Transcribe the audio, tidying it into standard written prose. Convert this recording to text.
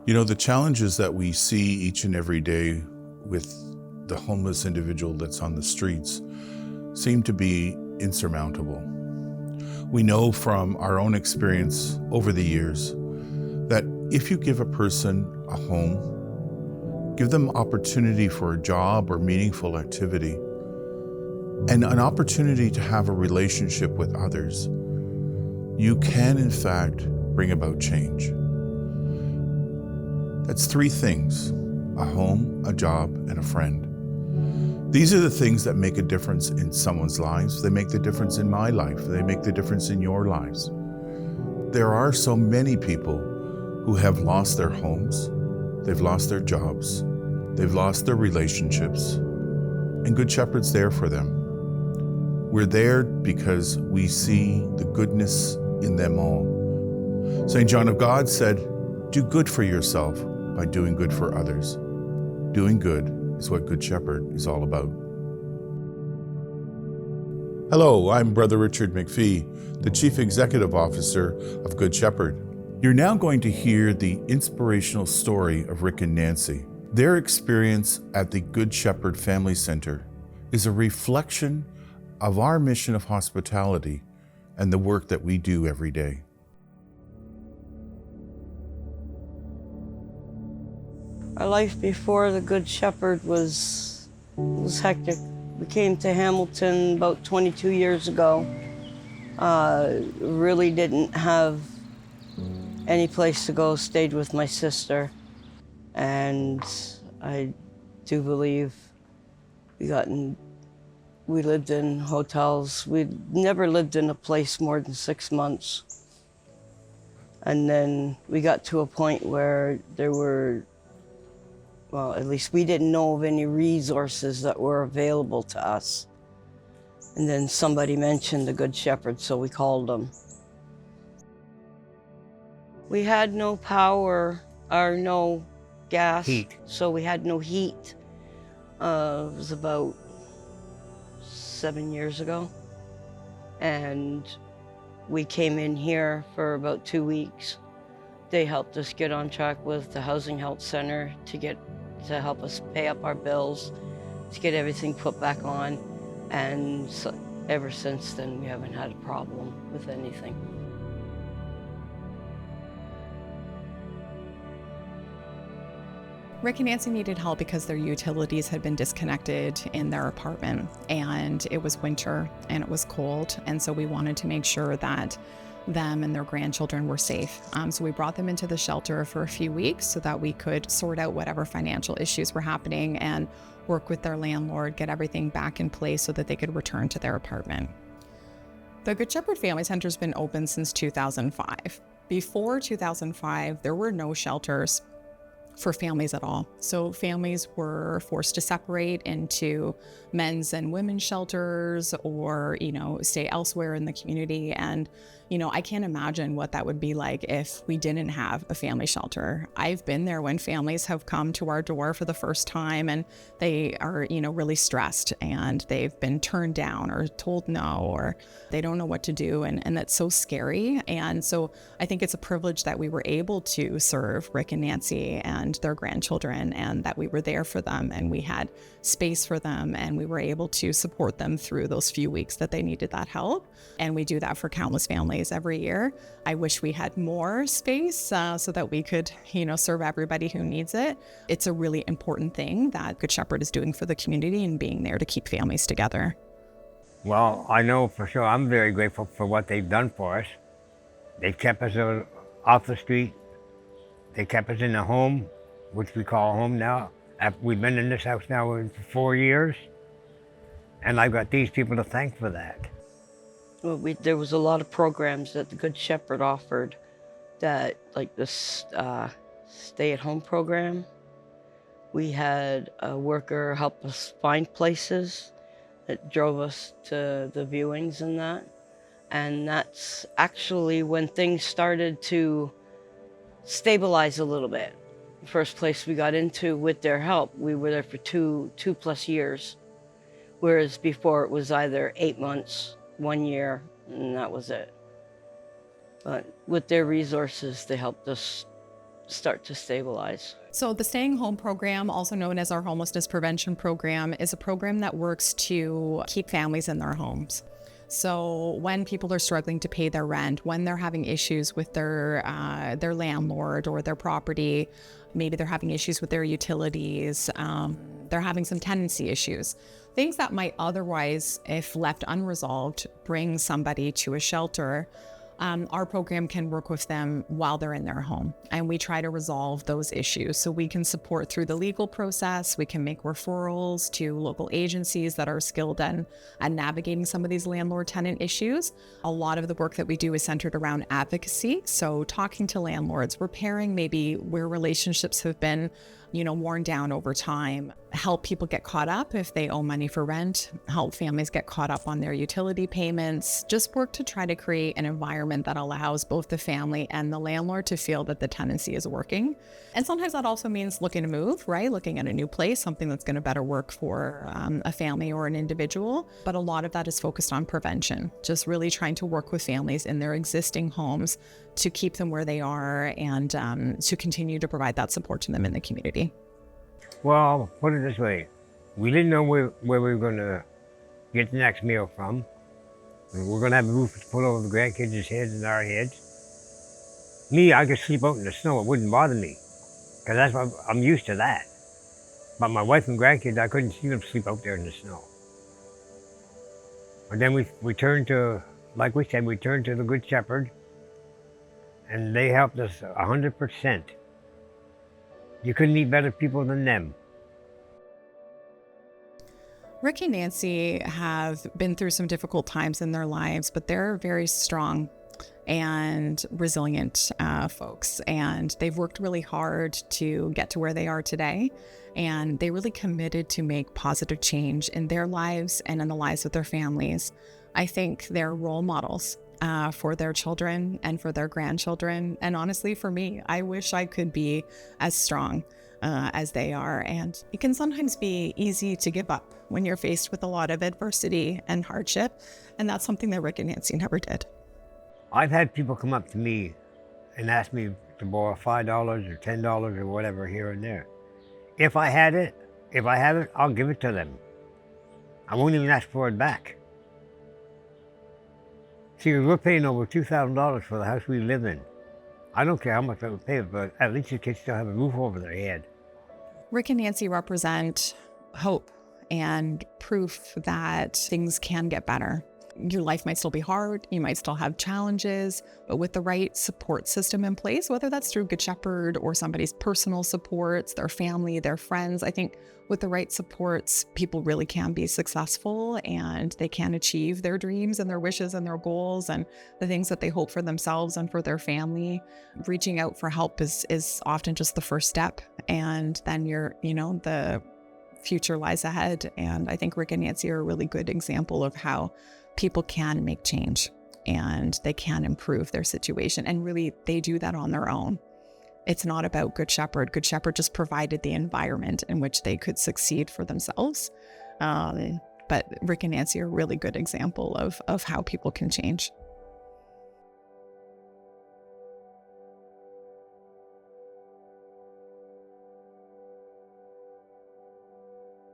You know, the challenges that we see each and every day with the homeless individual that's on the streets seem to be insurmountable. We know from our own experience over the years that if you give a person a home, give them opportunity for a job or meaningful activity, and an opportunity to have a relationship with others, you can in fact bring about change. That's three things: a home, a job, and a friend. These are the things that make a difference in someone's lives. They make the difference in my life. They make the difference in your lives. There are so many people who have lost their homes, they've lost their jobs, they've lost their relationships, and Good Shepherd's there for them. We're there because we see the goodness in them all. St. John of God said, "Do good for yourself by doing good for others." Doing good is what Good Shepherd is all about. Hello, I'm Brother Richard McPhee, the Chief Executive Officer of Good Shepherd. You're now going to hear the inspirational story of Rick and Nancy. Their experience at the Good Shepherd Family Center is a reflection of our mission of hospitality and the work that we do every day. Our life before the Good Shepherd was hectic. We came to Hamilton about 22 years ago. Really didn't have any place to go, stayed with my sister. And I do believe we lived in hotels. We'd never lived in a place more than 6 months. And then we got to a point where there were, well, at least we didn't know of any resources that were available to us. And then somebody mentioned the Good Shepherd, so we called them. We had no power or no gas, so we had no heat. It was about 7 years ago. And we came in here for about 2 weeks. They helped us get on track with the Housing Health Center to help us pay up our bills, to get everything put back on. And so, ever since then, we haven't had a problem with anything. Rick and Nancy needed help because their utilities had been disconnected in their apartment, and it was winter and it was cold, and so we wanted to make sure that them and their grandchildren were safe. So we brought them into the shelter for a few weeks so that we could sort out whatever financial issues were happening and work with their landlord, get everything back in place so that they could return to their apartment. The Good Shepherd Family Center has been open since 2005. Before 2005, there were no shelters for families at all. So families were forced to separate into men's and women's shelters or, stay elsewhere in the community. And, I can't imagine what that would be like if we didn't have a family shelter. I've been there when families have come to our door for the first time and they are, really stressed and they've been turned down or told no, or they don't know what to do. And that's so scary. And so I think it's a privilege that we were able to serve Rick and Nancy and their grandchildren, and that we were there for them and we had space for them and we were able to support them through those few weeks that they needed that help. And we do that for countless families every year. I wish we had more space so that we could, serve everybody who needs it. It's a really important thing that Good Shepherd is doing for the community and being there to keep families together. Well, I know for sure I'm very grateful for what they've done for us. They've kept us off the street. They kept us in a home, which we call home now. We've been in this house now for 4 years, and I've got these people to thank for that. Well, there was a lot of programs that the Good Shepherd offered, that, like this stay-at-home program. We had a worker help us find places that drove us to the viewings and that. And that's actually when things started to stabilize a little bit. The first place we got into with their help, we were there for two plus years. Whereas before it was either 8 months, 1 year, and that was it. But with their resources, they helped us start to stabilize. So the Staying Home program, also known as our homelessness prevention program, is a program that works to keep families in their homes. So when people are struggling to pay their rent, when they're having issues with their landlord or their property, maybe they're having issues with their utilities, they're having some tenancy issues, things that might otherwise, if left unresolved, bring somebody to a shelter. Our program can work with them while they're in their home, and we try to resolve those issues. So we can support through the legal process. We can make referrals to local agencies that are skilled in navigating some of these landlord-tenant issues. A lot of the work that we do is centered around advocacy. So talking to landlords, repairing maybe where relationships have been worn down over time, help people get caught up if they owe money for rent, help families get caught up on their utility payments, just work to try to create an environment that allows both the family and the landlord to feel that the tenancy is working. And sometimes that also means looking to move, right? Looking at a new place, something that's going to better work for a family or an individual. But a lot of that is focused on prevention, just really trying to work with families in their existing homes to keep them where they are and to continue to provide that support to them in the community. Well, put it this way. We didn't know where we were going to get the next meal from. We're going to have a roof to put over the grandkids' heads and our heads. Me, I could sleep out in the snow. It wouldn't bother me because that's what I'm used to that. But my wife and grandkids, I couldn't see them sleep out there in the snow. And then we turned to, like we said, we turned to the Good Shepherd, and they helped us 100%. You couldn't meet better people than them. Rick and Nancy have been through some difficult times in their lives, but they're very strong and resilient folks, and they've worked really hard to get to where they are today, and they really committed to make positive change in their lives and in the lives of their families. I think they're role models for their children and for their grandchildren, and honestly for me. I wish I could be as strong as they are, and it can sometimes be easy to give up when you're faced with a lot of adversity and hardship, and that's something that Rick and Nancy never did. I've had people come up to me and ask me to borrow $5 or $10 or whatever here and there. If I have it, I'll give it to them. I won't even ask for it back. See, we're paying over $2,000 for the house we live in. I don't care how much I would pay, but at least the kids still have a roof over their head. Rick and Nancy represent hope and proof that things can get better. Your life might still be hard, you might still have challenges, but with the right support system in place, whether that's through Good Shepherd or somebody's personal supports, their family, their friends, I think with the right supports, people really can be successful and they can achieve their dreams and their wishes and their goals and the things that they hope for themselves and for their family. Reaching out for help is often just the first step, and then the future lies ahead. And I think Rick and Nancy are a really good example of how people can make change and they can improve their situation. And really, they do that on their own. It's not about Good Shepherd. Good Shepherd just provided the environment in which they could succeed for themselves. But Rick and Nancy are a really good example of how people can change.